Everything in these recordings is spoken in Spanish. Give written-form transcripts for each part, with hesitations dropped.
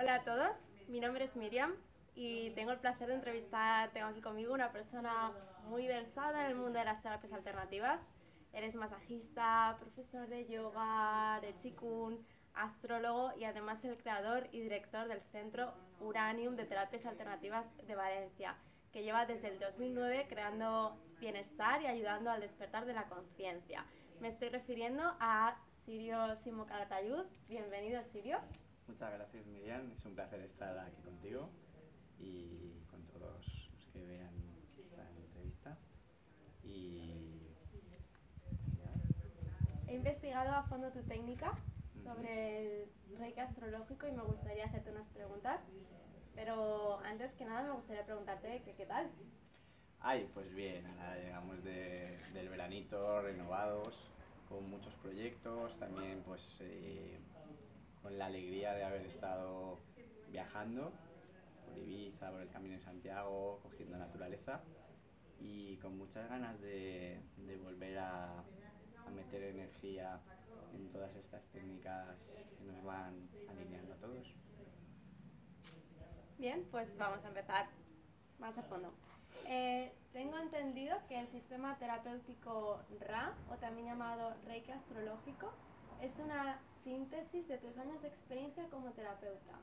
Hola a todos, mi nombre es Miriam y tengo el placer de tengo aquí conmigo una persona muy versada en el mundo de las terapias alternativas. Eres masajista, profesor de yoga, de Qigong, astrólogo y además el creador y director del Centro Uranium de Terapias Alternativas de Valencia, que lleva desde el 2009 creando bienestar y ayudando al despertar de la conciencia. Me estoy refiriendo a Sirio Simocaratayud. Bienvenido, Sirio. Muchas gracias, Miriam. Es un placer estar aquí contigo y con todos los que vean esta entrevista. Y He investigado a fondo tu técnica ujú. sobre el reiki astrológico y me gustaría hacerte unas preguntas. Pero antes que nada me gustaría preguntarte qué tal. Ay, pues bien, ahora llegamos del veranito renovados, con muchos proyectos, también pues con la alegría de haber estado viajando por Ibiza, por el Camino de Santiago, cogiendo naturaleza y con muchas ganas de volver a meter energía en todas estas técnicas que nos van alineando a todos. Bien, pues vamos a empezar más a fondo. Tengo entendido que el sistema terapéutico Ra, o también llamado Reiki astrológico, es una síntesis de tus años de experiencia como terapeuta.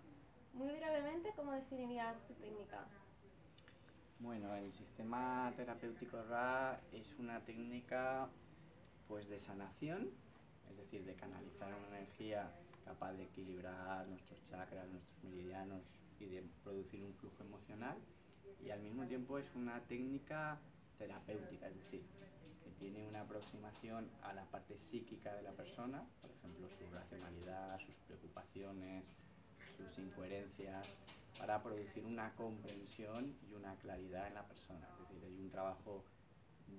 Muy brevemente, ¿cómo definirías tu técnica? Bueno, el sistema terapéutico Ra es una técnica pues de sanación, es decir, de canalizar una energía capaz de equilibrar nuestros chakras, nuestros meridianos y de producir un flujo emocional, y al mismo tiempo es una técnica terapéutica, es decir, que tiene una aproximación a la parte psíquica de la persona, por ejemplo, su racionalidad, sus preocupaciones, sus incoherencias, para producir una comprensión y una claridad en la persona. Es decir, hay un trabajo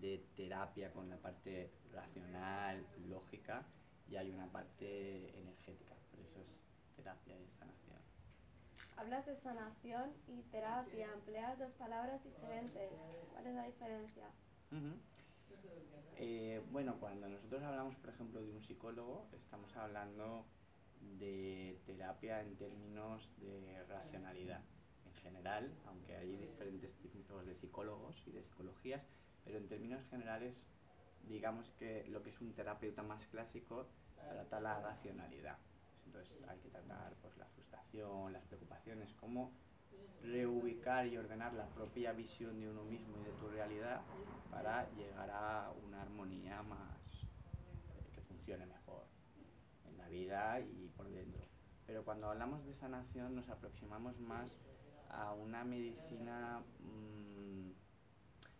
de terapia con la parte racional, lógica, y hay una parte energética. Por eso es terapia y sanación. Hablas de sanación y terapia, empleas dos palabras diferentes. ¿Cuál es la diferencia? Uh-huh. Bueno, cuando nosotros hablamos, por ejemplo, de un psicólogo, estamos hablando de terapia en términos de racionalidad. En general, aunque hay diferentes tipos de psicólogos y de psicologías, pero en términos generales, digamos que lo que es un terapeuta más clásico trata la racionalidad. Entonces hay que tratar pues, la frustración, las preocupaciones, cómo reubicar y ordenar la propia visión de uno mismo y de tu realidad para llegar a una armonía más que funcione mejor en la vida y por dentro. Pero cuando hablamos de sanación nos aproximamos más a una medicina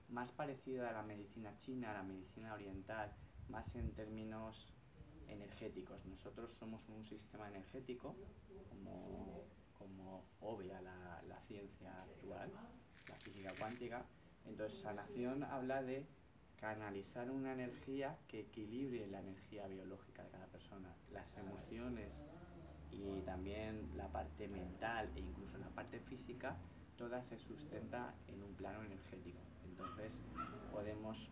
más parecida a la medicina china, a la medicina oriental, más en términos energéticos. Nosotros somos un sistema energético, como obvia la ciencia actual, la física cuántica. Entonces, sanación habla de canalizar una energía que equilibre la energía biológica de cada persona, las emociones y también la parte mental e incluso la parte física, toda se sustenta en un plano energético. Entonces podemos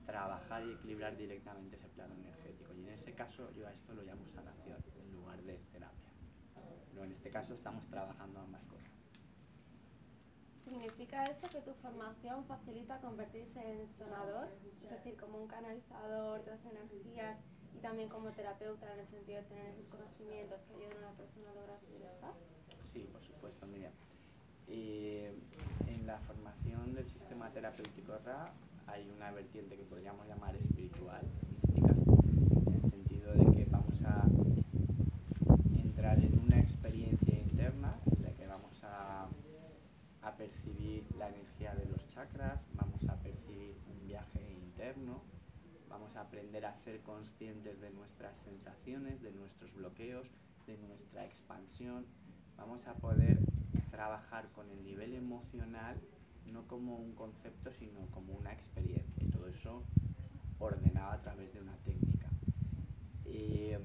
trabajar y equilibrar directamente ese plano energético. Y en ese caso yo a esto lo llamo sanación en lugar de terapia. Pero en este caso estamos trabajando ambas cosas. ¿Significa esto que tu formación facilita convertirse en sanador? Es decir, como un canalizador de las energías y también como terapeuta en el sentido de tener esos conocimientos que ayudan a una persona a lograr su bienestar. Sí, por supuesto, Miriam. En la formación del sistema terapéutico Ra hay una vertiente que podríamos llamar espiritual, mística, en el sentido de que vamos a entrar en una experiencia interna en la que vamos a percibir la energía de los chakras, vamos a percibir un viaje interno, vamos a aprender a ser conscientes de nuestras sensaciones, de nuestros bloqueos, de nuestra expansión. Vamos a poder trabajar con el nivel emocional no como un concepto, sino como una experiencia. Y todo eso ordenado a través de una técnica. Eh,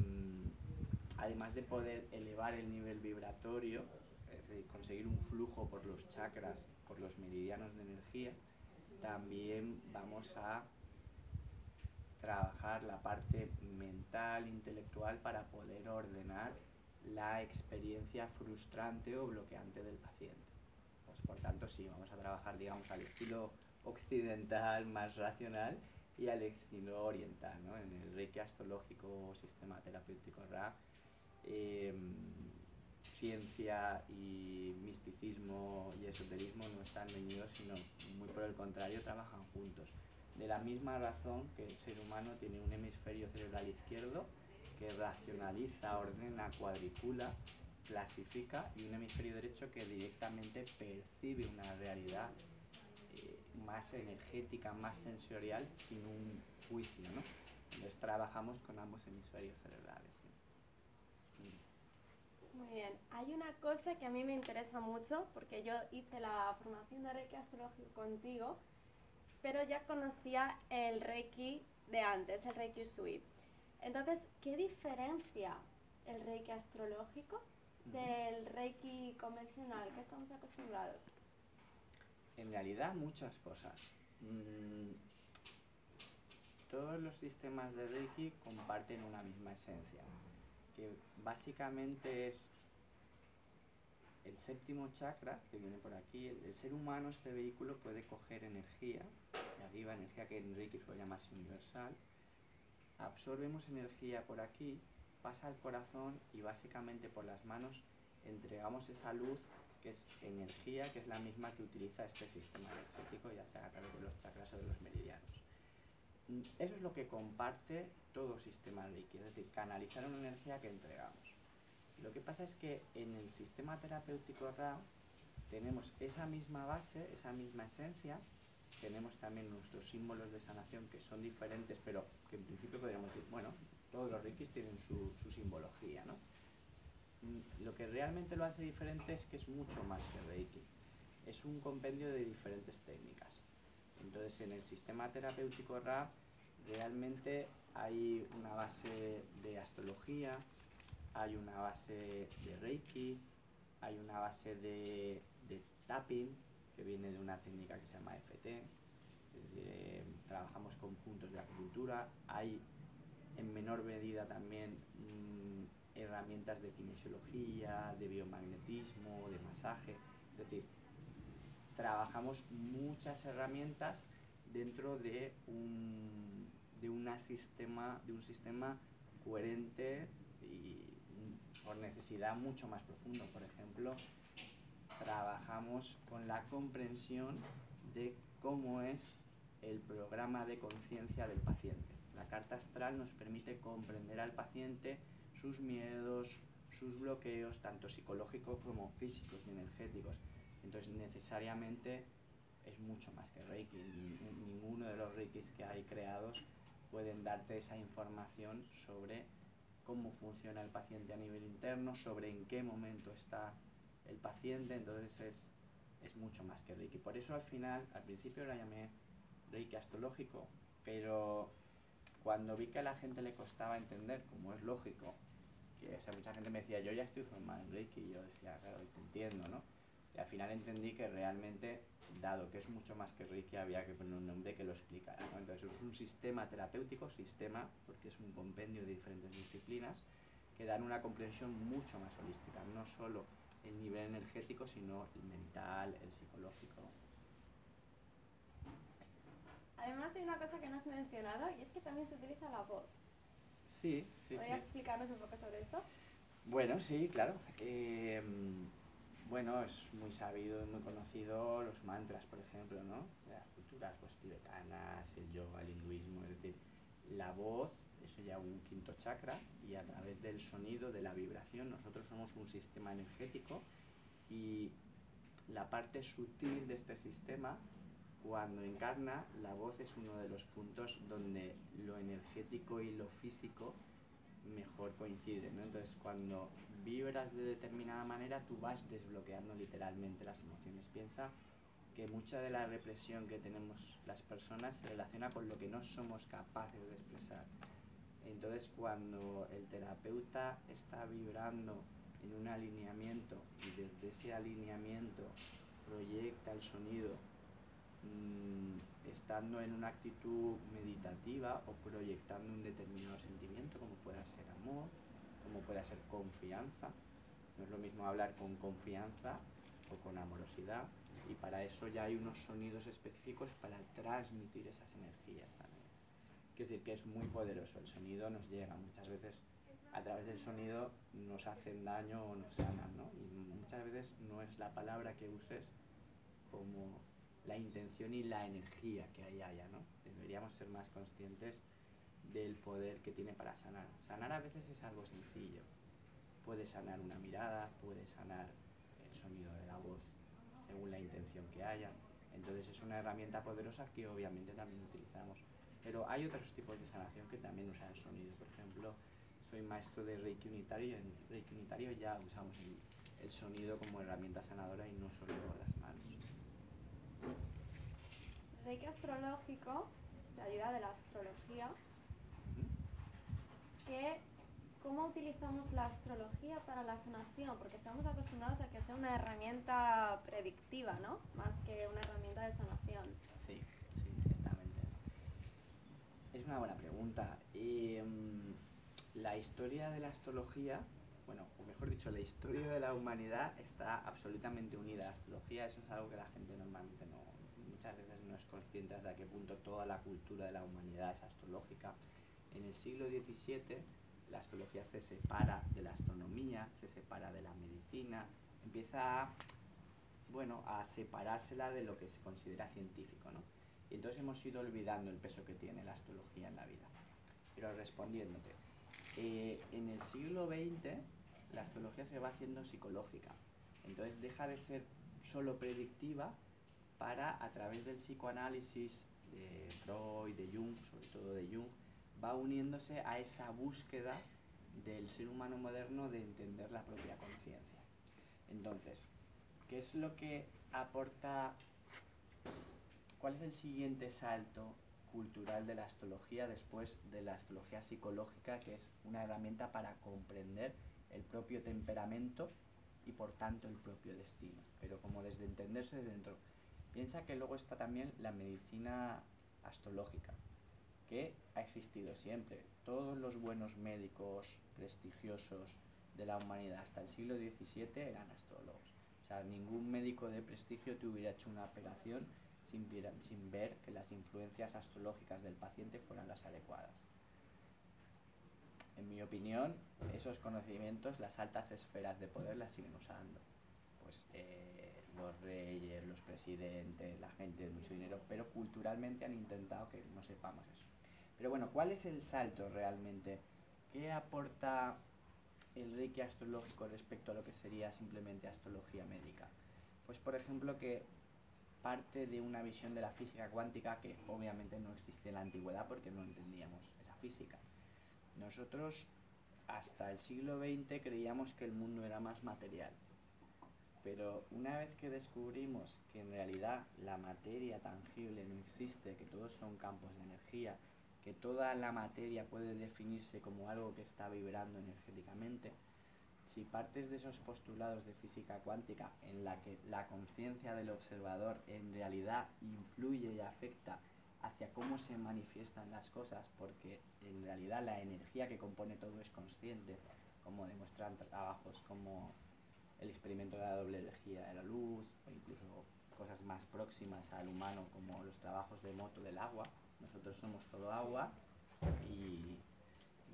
Además de poder elevar el nivel vibratorio, es decir, conseguir un flujo por los chakras, por los meridianos de energía, también vamos a trabajar la parte mental, intelectual, para poder ordenar la experiencia frustrante o bloqueante del paciente. Pues por tanto sí, vamos a trabajar, digamos, al estilo occidental más racional y al estilo oriental, ¿no? En el Reiki astrológico o sistema terapéutico Ra, ciencia y misticismo y esoterismo no están reñidos, sino muy por el contrario, trabajan juntos. De la misma razón que el ser humano tiene un hemisferio cerebral izquierdo que racionaliza, ordena, cuadricula, clasifica, y un hemisferio derecho que directamente percibe una realidad más energética, más sensorial, sin un juicio, ¿no? Entonces trabajamos con ambos hemisferios cerebrales. ¿Sí? Muy bien, hay una cosa que a mí me interesa mucho, porque yo hice la formación de Reiki astrológico contigo, pero ya conocía el Reiki de antes, el Reiki Usui. Entonces, ¿qué diferencia el Reiki astrológico del Reiki convencional que estamos acostumbrados? En realidad muchas cosas. Todos los sistemas de Reiki comparten una misma esencia, que básicamente es el séptimo chakra, que viene por aquí. El ser humano, este vehículo, puede coger energía, de arriba, energía que en Reiki suele llamarse universal. Absorbemos energía por aquí, pasa al corazón y básicamente por las manos entregamos esa luz, que es energía, que es la misma que utiliza este sistema energético, ya sea a través de los chakras o de los meridianos. Eso es lo que comparte todo sistema Reiki, es decir, canalizar una energía que entregamos. Lo que pasa es que en el sistema terapéutico Ra tenemos esa misma base, esa misma esencia, tenemos también nuestros símbolos de sanación que son diferentes, pero que en principio podríamos decir, bueno, todos los Reikis tienen su simbología, ¿no? Lo que realmente lo hace diferente es que es mucho más que Reiki, es un compendio de diferentes técnicas. Entonces, en el sistema terapéutico Ra realmente hay una base de astrología, hay una base de Reiki, hay una base de tapping, que viene de una técnica que se llama EFT. Trabajamos con puntos de acupuntura, hay en menor medida también herramientas de kinesiología, de biomagnetismo, de masaje, es decir, trabajamos muchas herramientas dentro de un sistema coherente y por necesidad mucho más profundo. Por ejemplo, trabajamos con la comprensión de cómo es el programa de conciencia del paciente. La carta astral nos permite comprender al paciente, sus miedos, sus bloqueos, tanto psicológicos como físicos y energéticos. Entonces, necesariamente es mucho más que Reiki. Ninguno de los Reikis que hay creados pueden darte esa información sobre cómo funciona el paciente a nivel interno, sobre en qué momento está el paciente. Entonces es mucho más que Reiki. Por eso al final, al principio la llamé Reiki astrológico, pero cuando vi que a la gente le costaba entender, como es lógico, que o sea, mucha gente me decía, yo ya estoy formado en Reiki, y yo decía, claro, te entiendo, ¿no? Y al final entendí que realmente, dado que es mucho más que Reiki, había que poner un nombre que lo explicara, ¿no? Entonces es un sistema terapéutico, sistema, porque es un compendio de diferentes disciplinas, que dan una comprensión mucho más holística, no solo el nivel energético, sino el mental, el psicológico. Además hay una cosa que no has mencionado y es que también se utiliza la voz. Sí, sí, ¿Podrías sí. explicarnos un poco sobre esto? Bueno, sí, claro. Bueno, es muy sabido y muy conocido los mantras, por ejemplo, ¿no? De las culturas pues, tibetanas, el yoga, el hinduismo, es decir, la voz, eso ya un quinto chakra, y a través del sonido, de la vibración, nosotros somos un sistema energético y la parte sutil de este sistema, cuando encarna, la voz es uno de los puntos donde lo energético y lo físico mejor coinciden, ¿no? Entonces, cuando vibras de determinada manera, tú vas desbloqueando literalmente las emociones. Piensa que mucha de la represión que tenemos las personas se relaciona con lo que no somos capaces de expresar. Entonces, cuando el terapeuta está vibrando en un alineamiento y desde ese alineamiento proyecta el sonido, estando en una actitud meditativa o proyectando un determinado sentimiento, como pueda ser amor, como puede ser confianza. No es lo mismo hablar con confianza o con amorosidad, y para eso ya hay unos sonidos específicos para transmitir esas energías también. Quiero decir que es muy poderoso, el sonido nos llega, muchas veces a través del sonido nos hacen daño o nos sanan, ¿no? Y muchas veces no es la palabra que uses como la intención y la energía que ahí haya, ¿no? Deberíamos ser más conscientes del poder que tiene para sanar. Sanar a veces es algo sencillo. Puede sanar una mirada, puede sanar el sonido de la voz, según la intención que haya. Entonces es una herramienta poderosa que obviamente también utilizamos. Pero hay otros tipos de sanación que también usan el sonido. Por ejemplo, soy maestro de Reiki unitario. En Reiki unitario ya usamos el sonido como herramienta sanadora y no solo las manos. Reiki astrológico se ayuda de la astrología. ¿Cómo utilizamos la astrología para la sanación? Porque estamos acostumbrados a que sea una herramienta predictiva, ¿no? Más que una herramienta de sanación. Sí, ciertamente. Es una buena pregunta. La historia de la astrología, bueno, o mejor dicho, la historia de la humanidad está absolutamente unida a la astrología. Eso es algo que la gente normalmente muchas veces no es consciente hasta qué punto toda la cultura de la humanidad es astrológica. En el siglo XVII la astrología se separa de la astronomía, se separa de la medicina, empieza a separársela de lo que se considera científico, ¿no? Y entonces hemos ido olvidando el peso que tiene la astrología en la vida. Pero respondiéndote, en el siglo XX la astrología se va haciendo psicológica. Entonces deja de ser solo predictiva para, a través del psicoanálisis de Freud, de Jung, sobre todo de Jung, va uniéndose a esa búsqueda del ser humano moderno de entender la propia conciencia. Entonces, ¿qué es lo que aporta? ¿Cuál es el siguiente salto cultural de la astrología después de la astrología psicológica, que es una herramienta para comprender el propio temperamento y por tanto el propio destino? Pero como desde entenderse desde dentro. Piensa que luego está también la medicina astrológica, que ha existido siempre. Todos los buenos médicos prestigiosos de la humanidad hasta el siglo XVII eran astrólogos. O sea, ningún médico de prestigio te hubiera hecho una operación sin ver que las influencias astrológicas del paciente fueran las adecuadas. En mi opinión, esos conocimientos, las altas esferas de poder las siguen usando. Pues los reyes, los presidentes, la gente de mucho dinero, pero culturalmente han intentado que no sepamos eso. Pero bueno, ¿cuál es el salto realmente? ¿Qué aporta el Reiki astrológico respecto a lo que sería simplemente astrología médica? Pues por ejemplo que parte de una visión de la física cuántica que obviamente no existe en la antigüedad porque no entendíamos esa física. Nosotros hasta el siglo XX creíamos que el mundo era más material, pero una vez que descubrimos que en realidad la materia tangible no existe, que todos son campos de energía, que toda la materia puede definirse como algo que está vibrando energéticamente, si partes de esos postulados de física cuántica en la que la conciencia del observador en realidad influye y afecta hacia cómo se manifiestan las cosas, porque en realidad la energía que compone todo es consciente, como demuestran trabajos como el experimento de la doble energía de la luz, o incluso cosas más próximas al humano como los trabajos de Moto del agua. Nosotros somos todo agua y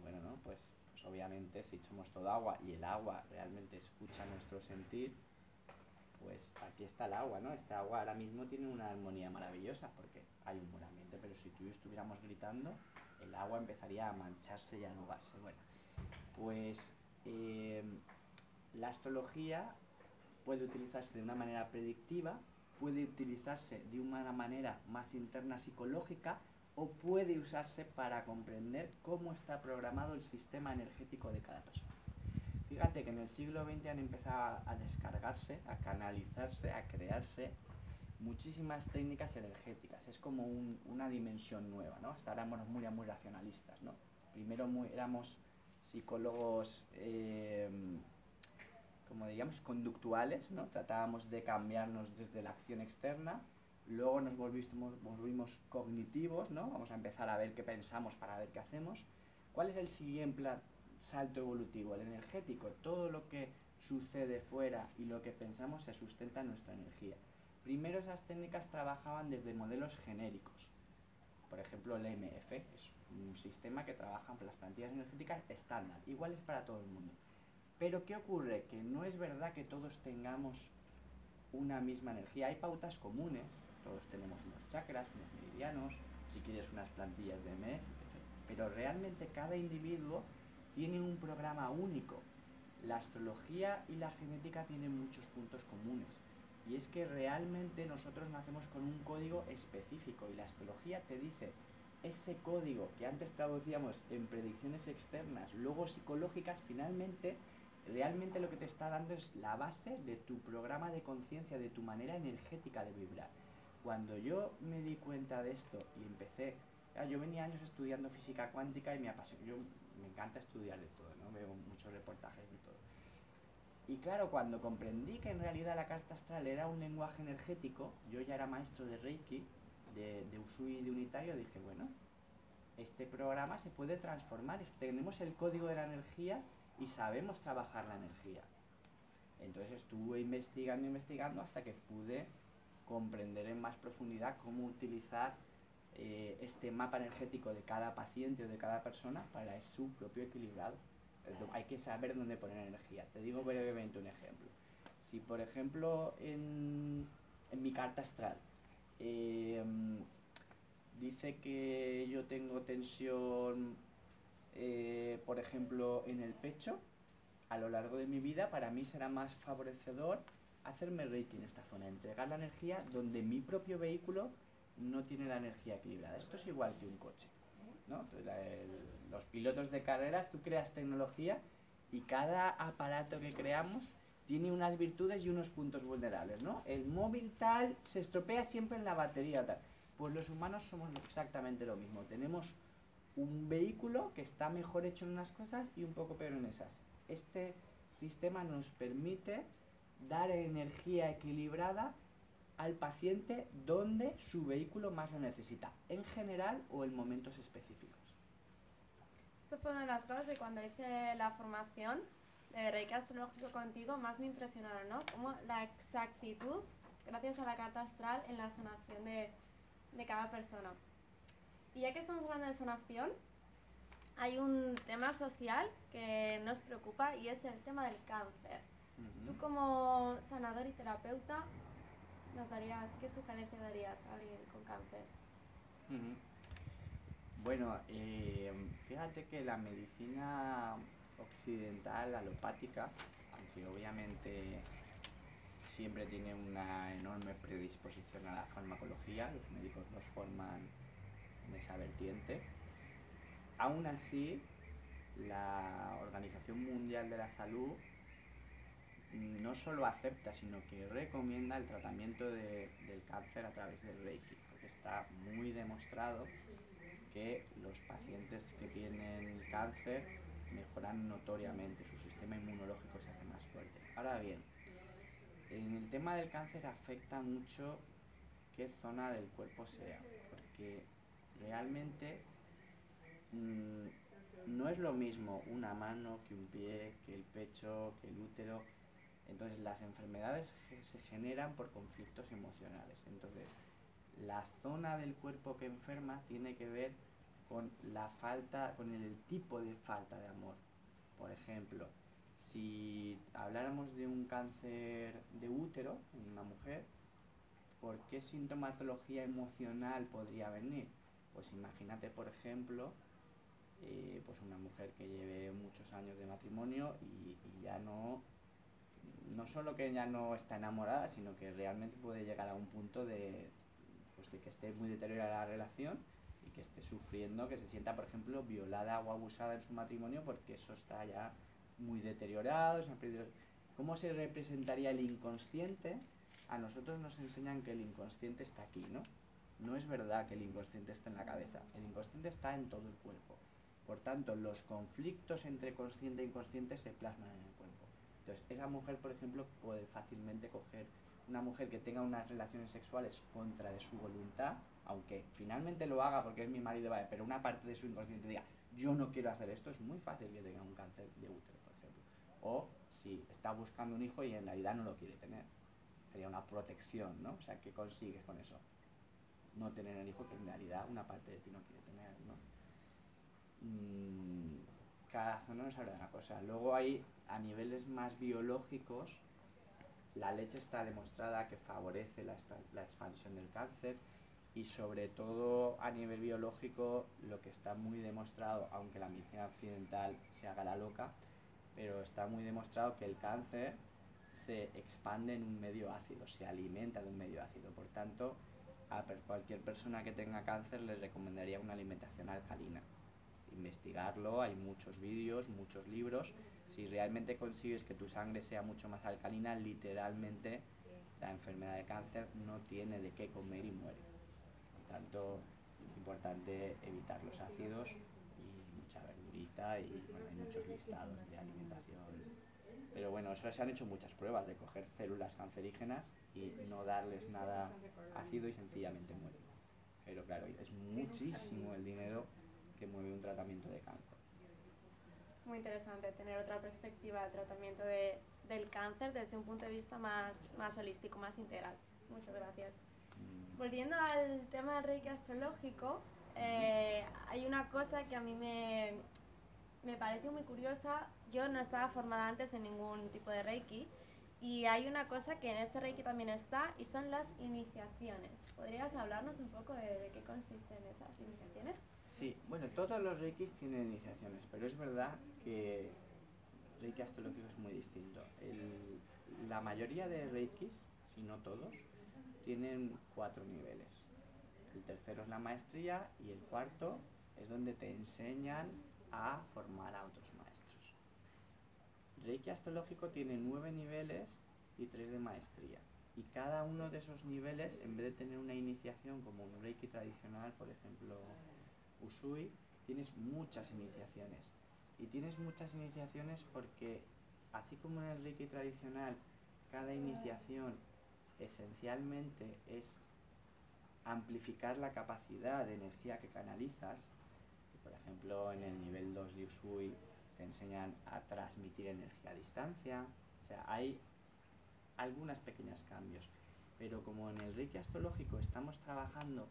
bueno, ¿no? Pues obviamente si somos todo agua y el agua realmente escucha nuestro sentir, pues aquí está el agua, ¿no? Este agua ahora mismo tiene una armonía maravillosa porque hay un buen ambiente, pero si tú y yo estuviéramos gritando, el agua empezaría a mancharse y a nubarse. Bueno, pues la astrología puede utilizarse de una manera predictiva, puede utilizarse de una manera más interna psicológica o puede usarse para comprender cómo está programado el sistema energético de cada persona. Fíjate que en el siglo XX han empezado a descargarse, a canalizarse, a crearse muchísimas técnicas energéticas. Es como una dimensión nueva, ¿no? Hasta ahora éramos muy racionalistas, ¿no? Primero éramos psicólogos como diríamos conductuales, ¿no? Tratábamos de cambiarnos desde la acción externa, luego nos volvimos cognitivos, ¿no? Vamos a empezar a ver qué pensamos para ver qué hacemos. ¿Cuál es el salto evolutivo, el energético. Todo lo que sucede fuera y lo que pensamos se sustenta en nuestra energía. Primero esas técnicas trabajaban desde modelos genéricos. Por ejemplo, el EMF es un sistema que trabaja con las plantillas energéticas estándar, iguales para todo el mundo. Pero ¿qué ocurre? Que no es verdad que todos tengamos una misma energía. Hay pautas comunes, todos tenemos unos chakras, unos meridianos, si quieres unas plantillas de EMF, pero realmente cada individuo tiene un programa único. La astrología y la genética tienen muchos puntos comunes. Y es que realmente nosotros nacemos con un código específico y la astrología te dice ese código que antes traducíamos en predicciones externas, luego psicológicas, finalmente, realmente lo que te está dando es la base de tu programa de conciencia, de tu manera energética de vibrar. Cuando yo me di cuenta de esto y empecé, yo venía años estudiando física cuántica y me apasionó, me encanta estudiar de todo, ¿no? Veo muchos reportajes de todo. Y claro, cuando comprendí que en realidad la carta astral era un lenguaje energético, yo ya era maestro de Reiki, de Usui y de Unitario, dije, bueno, este programa se puede transformar, tenemos el código de la energía y sabemos trabajar la energía. Entonces estuve investigando hasta que pude comprender en más profundidad cómo utilizar este mapa energético de cada paciente o de cada persona para su propio equilibrado. Hay que saber dónde poner energía. Te digo brevemente un ejemplo. Si por ejemplo en mi carta astral dice que yo tengo tensión, por ejemplo, en el pecho, a lo largo de mi vida para mí será más favorecedor hacerme Reiki en esta zona, entregar la energía donde mi propio vehículo no tiene la energía equilibrada. Esto es igual que un coche, ¿no? Entonces, los pilotos de carreras, tú creas tecnología y cada aparato que creamos tiene unas virtudes y unos puntos vulnerables, ¿no? El móvil tal se estropea siempre en la batería tal. Pues los humanos somos exactamente lo mismo. Tenemos un vehículo que está mejor hecho en unas cosas y un poco peor en esas. Este sistema nos permite dar energía equilibrada al paciente donde su vehículo más lo necesita, en general o en momentos específicos. Esto fue una de las cosas de cuando hice la formación de Reiki astrológico contigo, más me impresionaron, ¿no? Como la exactitud, gracias a la carta astral, en la sanación de cada persona. Y ya que estamos hablando de sanación, hay un tema social que nos preocupa y es el tema del cáncer. Tú como sanador y terapeuta, ¿qué sugerencia darías a alguien con cáncer? Bueno, fíjate que la medicina occidental, alopática, aunque obviamente siempre tiene una enorme predisposición a la farmacología, los médicos nos forman en esa vertiente, aún así la Organización Mundial de la Salud no solo acepta, sino que recomienda el tratamiento del cáncer a través del Reiki, porque está muy demostrado que los pacientes que tienen cáncer mejoran notoriamente, su sistema inmunológico se hace más fuerte. Ahora bien, en el tema del cáncer afecta mucho qué zona del cuerpo sea, porque realmente no es lo mismo una mano que un pie, que el pecho, que el útero. Entonces las enfermedades se generan por conflictos emocionales. Entonces la zona del cuerpo que enferma tiene que ver con la falta, con el tipo de falta de amor. Por ejemplo, si habláramos de un cáncer de útero en una mujer, ¿por qué sintomatología emocional podría venir? Pues imagínate, por ejemplo, pues una mujer que lleve muchos años de matrimonio y ya no solo que ya no está enamorada, sino que realmente puede llegar a un punto de que esté muy deteriorada la relación y que esté sufriendo, que se sienta, por ejemplo, violada o abusada en su matrimonio porque eso está ya muy deteriorado. ¿Cómo se representaría el inconsciente? A nosotros nos enseñan que el inconsciente está aquí, ¿no? No es verdad que el inconsciente esté en la cabeza, el inconsciente está en todo el cuerpo. Por tanto, los conflictos entre consciente e inconsciente se plasman en el cuerpo. Entonces, esa mujer, por ejemplo, puede fácilmente coger una mujer que tenga unas relaciones sexuales contra de su voluntad, aunque finalmente lo haga porque es mi marido, vale, pero una parte de su inconsciente diga, yo no quiero hacer esto, es muy fácil que tenga un cáncer de útero, por ejemplo. O si está buscando un hijo y en realidad no lo quiere tener. Sería una protección, ¿no? O sea, ¿qué consigues con eso? No tener el hijo que en realidad una parte de ti no quiere tener, ¿no? Cada zona nos habla de una cosa. Luego hay, a niveles más biológicos, la leche está demostrada que favorece la expansión del cáncer, y sobre todo a nivel biológico lo que está muy demostrado, aunque la medicina occidental se haga la loca, pero está muy demostrado que el cáncer se expande en un medio ácido, se alimenta de un medio ácido. Por tanto, a cualquier persona que tenga cáncer les recomendaría una alimentación alcalina. Investigarlo, hay muchos vídeos, muchos libros. Si realmente consigues que tu sangre sea mucho más alcalina, literalmente la enfermedad de cáncer no tiene de qué comer y muere. Por tanto, es importante evitar los ácidos y mucha verdurita, y bueno, hay muchos listados de alimentación. Pero bueno, eso se han hecho muchas pruebas de coger células cancerígenas y no darles nada ácido y sencillamente mueren. Pero claro, es muchísimo el dinero que mueve un tratamiento de cáncer. Muy interesante tener otra perspectiva del tratamiento del cáncer desde un punto de vista más holístico, más integral. Muchas gracias. Volviendo al tema del Reiki astrológico, hay una cosa que a mí me pareció muy curiosa. Yo no estaba formada antes en ningún tipo de Reiki, y hay una cosa que en este Reiki también está, y son las iniciaciones. ¿Podrías hablarnos un poco de qué consisten esas iniciaciones? Sí, bueno, todos los reikis tienen iniciaciones, pero es verdad que reiki astrológico es muy distinto. La mayoría de reikis, si no todos, tienen 4 niveles. El tercero es la maestría y el cuarto es donde te enseñan a formar a otros maestros. Reiki astrológico tiene 9 niveles y 3 de maestría. Y cada uno de esos niveles, en vez de tener una iniciación como un Reiki tradicional, por ejemplo, Usui, tienes muchas iniciaciones. Y tienes muchas iniciaciones porque, así como en el Reiki tradicional, cada iniciación esencialmente es amplificar la capacidad de energía que canalizas. Por ejemplo, en el nivel 2 de Usui te enseñan a transmitir energía a distancia. O sea, hay algunos pequeños cambios. Pero como en el Reiki astrológico estamos trabajando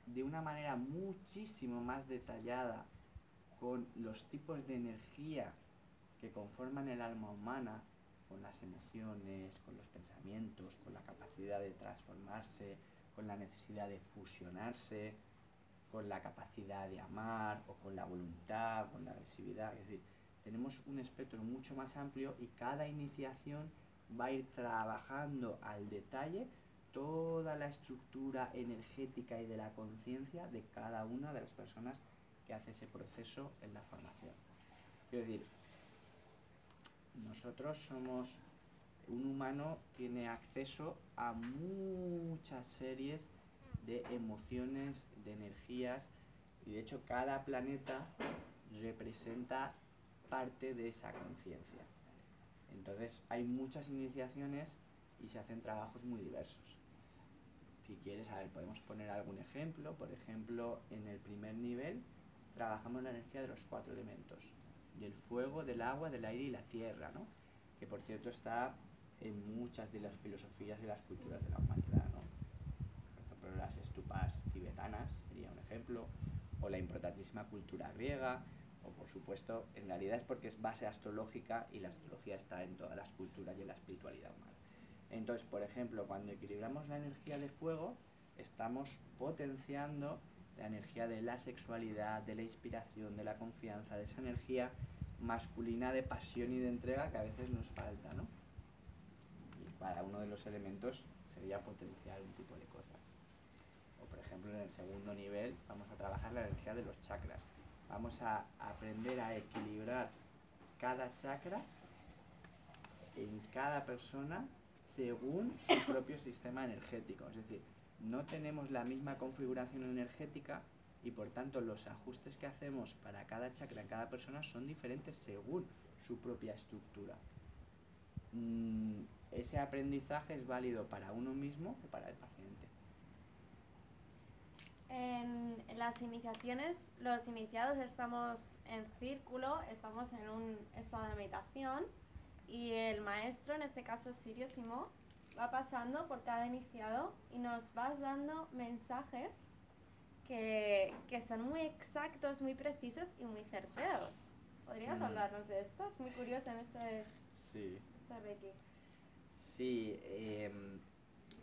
de una manera muchísimo más detallada con los tipos de energía que conforman el alma humana, con las emociones, con los pensamientos, con la capacidad de transformarse, con la necesidad de fusionarse, con la capacidad de amar, o con la voluntad, con la agresividad. Es decir, tenemos un espectro mucho más amplio, y cada iniciación va a ir trabajando al detalle toda la estructura energética y de la conciencia de cada una de las personas que hace ese proceso en la formación. Quiero decir, nosotros somos, un humano tiene acceso a muchas series de emociones, de energías, y de hecho cada planeta representa parte de esa conciencia. Entonces hay muchas iniciaciones y se hacen trabajos muy diversos. Si quieres, a ver, podemos poner algún ejemplo. Por ejemplo, en el primer nivel trabajamos la energía de los 4 elementos, del fuego, del agua, del aire y la tierra, ¿no? Que por cierto está en muchas de las filosofías y las culturas de la humanidad, ¿no? Por ejemplo, las estupas tibetanas sería un ejemplo, o la importantísima cultura griega, o por supuesto, en realidad es porque es base astrológica, y la astrología está en todas las culturas y en la espiritualidad humana. Entonces, por ejemplo, cuando equilibramos la energía de fuego, estamos potenciando la energía de la sexualidad, de la inspiración, de la confianza, de esa energía masculina de pasión y de entrega que a veces nos falta, ¿no? Y para uno de los elementos sería potenciar un tipo de cosas. O por ejemplo, en el segundo nivel vamos a trabajar la energía de los chakras. Vamos a aprender a equilibrar cada chakra en cada persona según su propio sistema energético. Es decir, no tenemos la misma configuración energética, y por tanto los ajustes que hacemos para cada chakra en cada persona son diferentes según su propia estructura. Ese aprendizaje es válido para uno mismo o para el paciente. En las iniciaciones, los iniciados estamos en círculo, estamos en un estado de meditación y el maestro, en este caso Sirio Simó, va pasando por cada iniciado y nos vas dando mensajes que son muy exactos, muy precisos y muy certeros. ¿Podrías hablarnos de esto? Es muy curioso en Sí. este Reiki. Sí,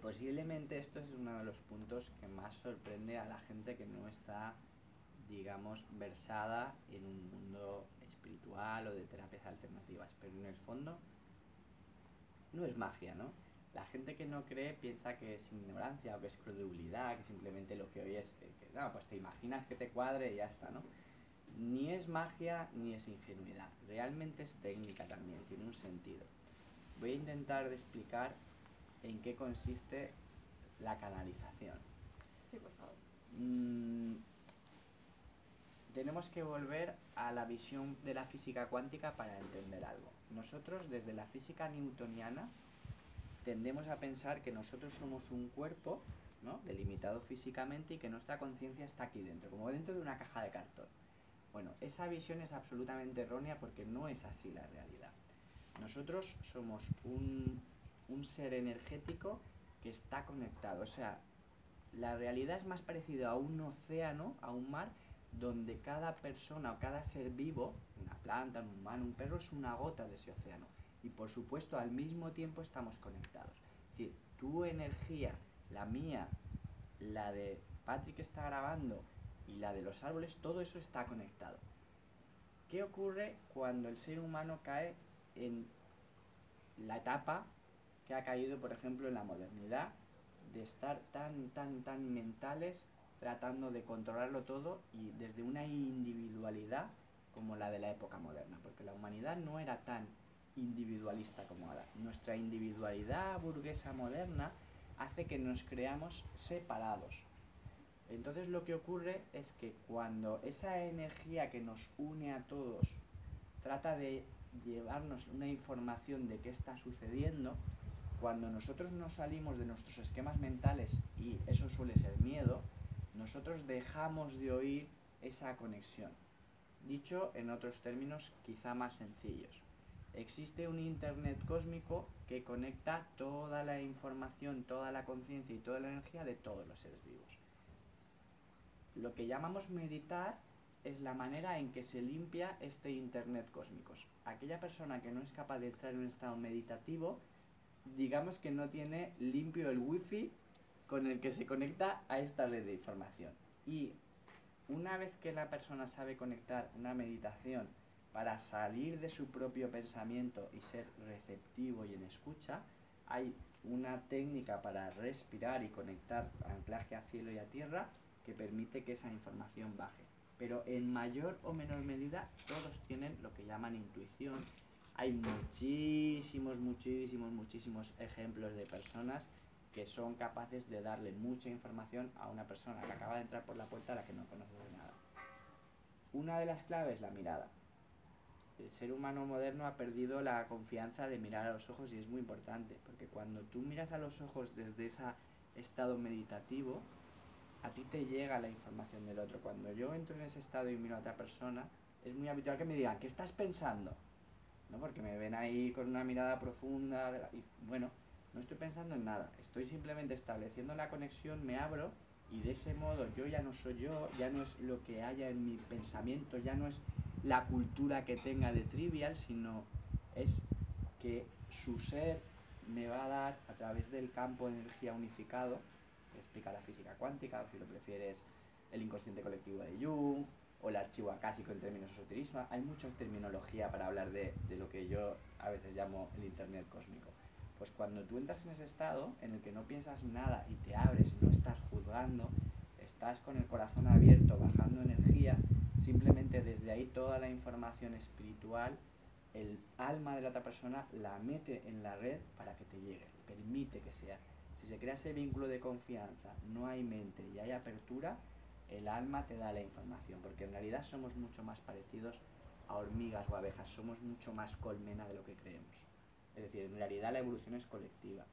posiblemente esto es uno de los puntos que más sorprende a la gente que no está, digamos, versada en un mundo espiritual o de terapias alternativas, pero en el fondo no es magia, ¿no? La gente que no cree piensa que es ignorancia o que es credulidad, que simplemente lo que oye es que no, pues te imaginas que te cuadre y ya está, ¿no? Ni es magia ni es ingenuidad, realmente es técnica también, tiene un sentido. Voy a intentar de explicar en qué consiste la canalización. Sí, por favor. Tenemos que volver a la visión de la física cuántica para entender algo. Nosotros, desde la física newtoniana, tendemos a pensar que nosotros somos un cuerpo, ¿no?, delimitado físicamente y que nuestra conciencia está aquí dentro, como dentro de una caja de cartón. Bueno, esa visión es absolutamente errónea porque no es así la realidad. Nosotros somos un ser energético que está conectado. O sea, la realidad es más parecida a un océano, a un mar, donde cada persona o cada ser vivo, una planta, un humano, un perro, es una gota de ese océano. Y por supuesto, al mismo tiempo estamos conectados. Es decir, tu energía, la mía, la de Patrick que está grabando y la de los árboles, todo eso está conectado. ¿Qué ocurre cuando el ser humano cae en la etapa que ha caído, por ejemplo, en la modernidad, de estar tan mentales, tratando de controlarlo todo y desde una individualidad como la de la época moderna? Porque la humanidad no era tan individualista como ahora. Nuestra individualidad burguesa moderna hace que nos creamos separados. Entonces lo que ocurre es que cuando esa energía que nos une a todos trata de llevarnos una información de qué está sucediendo, cuando nosotros nos salimos de nuestros esquemas mentales, y eso suele ser miedo, nosotros dejamos de oír esa conexión. Dicho en otros términos quizá más sencillos, existe un internet cósmico que conecta toda la información, toda la conciencia y toda la energía de todos los seres vivos. Lo que llamamos meditar es la manera en que se limpia este internet cósmico. Aquella persona que no es capaz de entrar en un estado meditativo, digamos que no tiene limpio el wifi con el que se conecta a esta red de información. Y una vez que la persona sabe conectar una meditación para salir de su propio pensamiento y ser receptivo y en escucha, hay una técnica para respirar y conectar anclaje a cielo y a tierra que permite que esa información baje. Pero en mayor o menor medida todos tienen lo que llaman intuición. Hay muchísimos ejemplos de personas que son capaces de darle mucha información a una persona que acaba de entrar por la puerta a la que no conoce de nada. Una de las claves es la mirada. El ser humano moderno ha perdido la confianza de mirar a los ojos y es muy importante, porque cuando tú miras a los ojos desde ese estado meditativo, a ti te llega la información del otro. Cuando yo entro en ese estado y miro a otra persona, es muy habitual que me digan, ¿qué estás pensando? ¿No? Porque me ven ahí con una mirada profunda y bueno, no estoy pensando en nada, estoy simplemente estableciendo la conexión, me abro y de ese modo yo ya no soy yo, ya no es lo que haya en mi pensamiento, ya no es la cultura que tenga de trivial, sino es que su ser me va a dar a través del campo de energía unificado, que explica la física cuántica, o si lo prefieres el inconsciente colectivo de Jung, o el archivo acásico en términos de esoterismo. Hay mucha terminología para hablar de lo que yo a veces llamo el internet cósmico. Pues cuando tú entras en ese estado en el que no piensas nada y te abres, no estás juzgando, estás con el corazón abierto, bajando energía, simplemente desde ahí toda la información espiritual, el alma de la otra persona la mete en la red para que te llegue, permite que sea. Si se crea ese vínculo de confianza, no hay mente y hay apertura, el alma te da la información, porque en realidad somos mucho más parecidos a hormigas o abejas, somos mucho más colmena de lo que creemos. Es decir, en realidad la evolución es colectiva.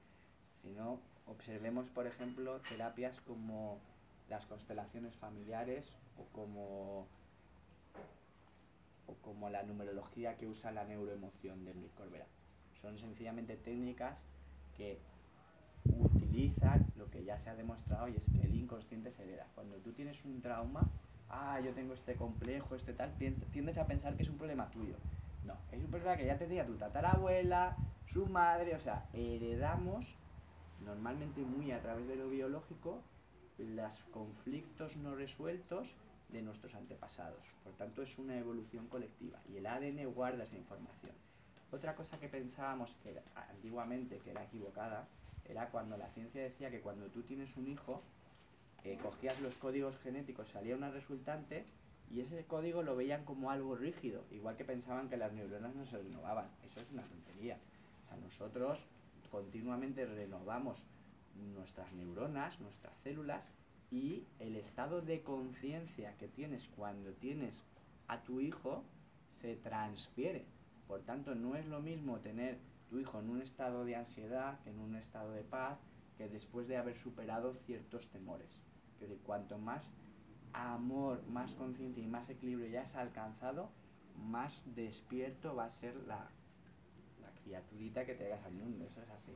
Si no, observemos, por ejemplo, terapias como las constelaciones familiares o como la numerología que usa la neuroemoción de Enrique Corbera. Son sencillamente técnicas que utilizan lo que ya se ha demostrado, y es que el inconsciente se hereda. Cuando tú tienes un trauma, yo tengo este complejo, este tal, tiendes a pensar que es un problema tuyo. No, es un problema que ya tenía tu tatarabuela, su madre, o sea, heredamos normalmente muy a través de lo biológico los conflictos no resueltos de nuestros antepasados. Por tanto, es una evolución colectiva y el ADN guarda esa información. Otra cosa que pensábamos que antiguamente que era equivocada era cuando la ciencia decía que cuando tú tienes un hijo, cogías los códigos genéticos, salía una resultante y ese código lo veían como algo rígido, igual que pensaban que las neuronas no se renovaban. Eso es una tontería. O sea, nosotros continuamente renovamos nuestras neuronas, nuestras células, y el estado de conciencia que tienes cuando tienes a tu hijo se transfiere. Por tanto, no es lo mismo tener tu hijo en un estado de ansiedad que en un estado de paz, que después de haber superado ciertos temores. Es decir, cuanto más amor, más conciencia y más equilibrio ya has alcanzado, más despierto va a ser la criaturita que te hagas al mundo. Eso es así.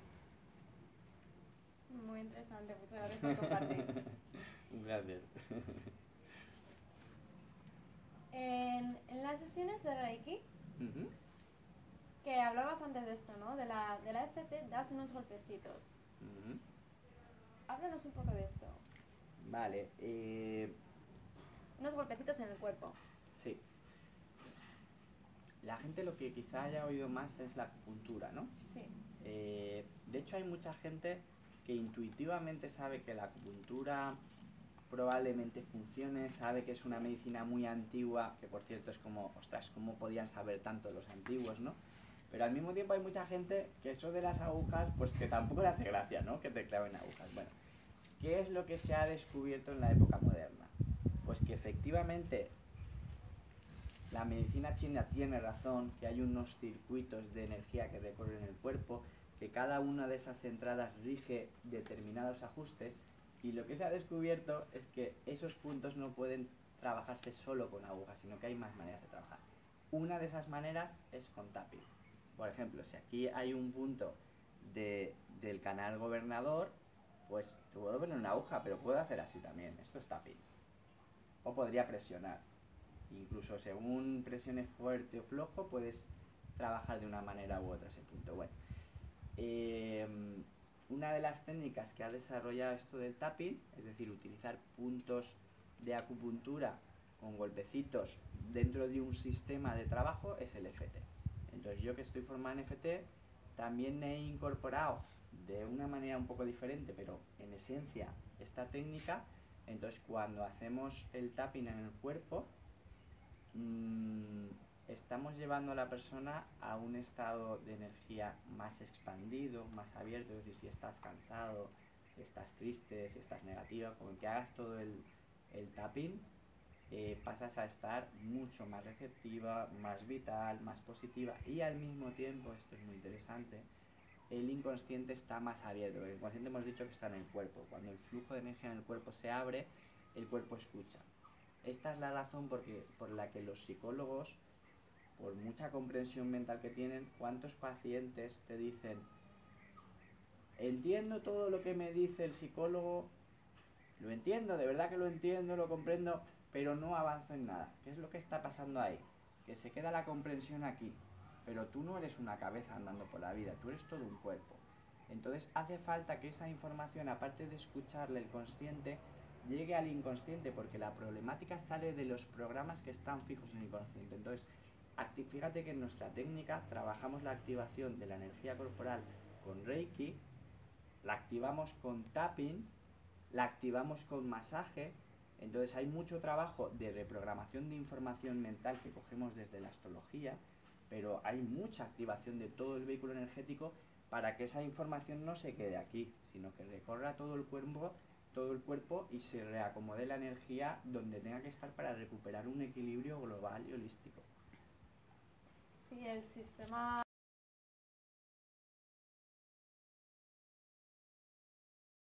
Muy interesante, muchas gracias por compartir. Gracias. En las sesiones de Reiki, que hablabas antes de esto, ¿no? De la EFT, das unos golpecitos. Háblanos un poco de esto. Vale. Unos golpecitos en el cuerpo. Sí. La gente lo que quizá haya oído más es la acupuntura, ¿no? Sí. De hecho, hay mucha gente que intuitivamente sabe que la acupuntura probablemente funcione, sabe que es una medicina muy antigua, que por cierto es como, ostras, ¿cómo podían saber tanto los antiguos, no? Pero al mismo tiempo hay mucha gente que eso de las agujas, pues que tampoco le hace gracia, ¿no? Que te claven agujas. Bueno, ¿qué es lo que se ha descubierto en la época moderna? Pues que efectivamente la medicina china tiene razón, que hay unos circuitos de energía que recorren el cuerpo, que cada una de esas entradas rige determinados ajustes, y lo que se ha descubierto es que esos puntos no pueden trabajarse solo con agujas, sino que hay más maneras de trabajar. Una de esas maneras es con tapping. Por ejemplo, si aquí hay un punto del canal gobernador, pues puedo poner una aguja, pero puedo hacer así también. Esto es tapping. O podría presionar. Incluso según presione fuerte o flojo, puedes trabajar de una manera u otra ese punto. Bueno, una de las técnicas que ha desarrollado esto del tapping, es decir, utilizar puntos de acupuntura con golpecitos dentro de un sistema de trabajo, es el EFT. Entonces, yo que estoy formado en EFT, también he incorporado de una manera un poco diferente, pero en esencia, esta técnica. Entonces, cuando hacemos el tapping en el cuerpo, estamos llevando a la persona a un estado de energía más expandido, más abierto. Es decir, si estás cansado, si estás triste, si estás negativo, con que hagas todo el tapping, pasas a estar mucho más receptiva, más vital, más positiva, y al mismo tiempo, esto es muy interesante, el inconsciente está más abierto. El inconsciente hemos dicho que está en el cuerpo. Cuando el flujo de energía en el cuerpo se abre, el cuerpo escucha. Esta es la razón por la que los psicólogos, por mucha comprensión mental que tienen, ¿cuántos pacientes te dicen: entiendo todo lo que me dice el psicólogo, lo entiendo, de verdad que lo entiendo, lo comprendo, pero no avanzo en nada? ¿Qué es lo que está pasando ahí? Que se queda la comprensión aquí, pero tú no eres una cabeza andando por la vida, tú eres todo un cuerpo. Entonces hace falta que esa información, aparte de escucharle el consciente, llegue al inconsciente, porque la problemática sale de los programas que están fijos en el inconsciente. Entonces, fíjate que en nuestra técnica trabajamos la activación de la energía corporal con Reiki, la activamos con tapping, la activamos con masaje. Entonces hay mucho trabajo de reprogramación de información mental que cogemos desde la astrología, pero hay mucha activación de todo el vehículo energético para que esa información no se quede aquí, sino que recorra todo el cuerpo y se reacomode la energía donde tenga que estar para recuperar un equilibrio global y holístico. Sí, el sistema